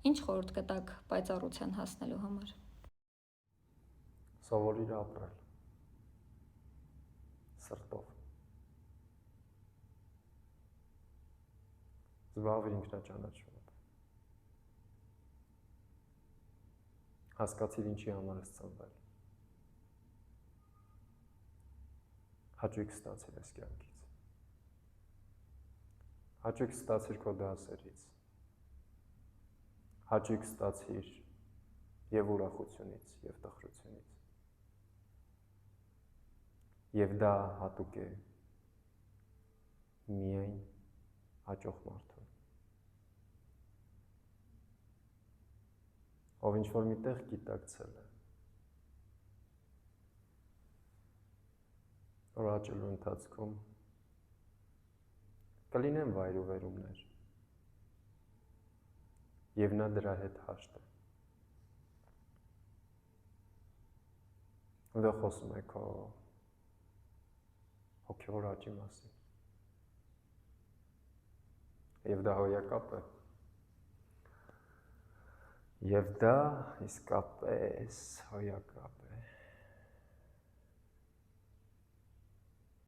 Ինչ խորհուրդ կտաք պայծառության հասնելու համար։ Սովորիր ապրել սրտով։ Զբաղվիր ինքնաճանաչմամբ։ Հասկացիր ինչի համար ես ծնվել։ Հաճույք ստացիր այս կյանքից։ Հաճույք ստացիր քո դասերից։ Հաճույք ստացիր եւ ուրախությունից, եւ տխրությունից։ Եվ դա հատուկ է միայն հաճող մարդուն։ Ով ինչ-որ միտեղ գիտակցել է, որ աճելու ընթացքում կլինեն վայր ու վերումներ, եւ նա դրա հետ հաշտ է։ Ու դա խոսում է քո հոգևոր աճի մասին։ Եվ դա հոյակապ է։ Եվ դա իսկապես հոյակապ է։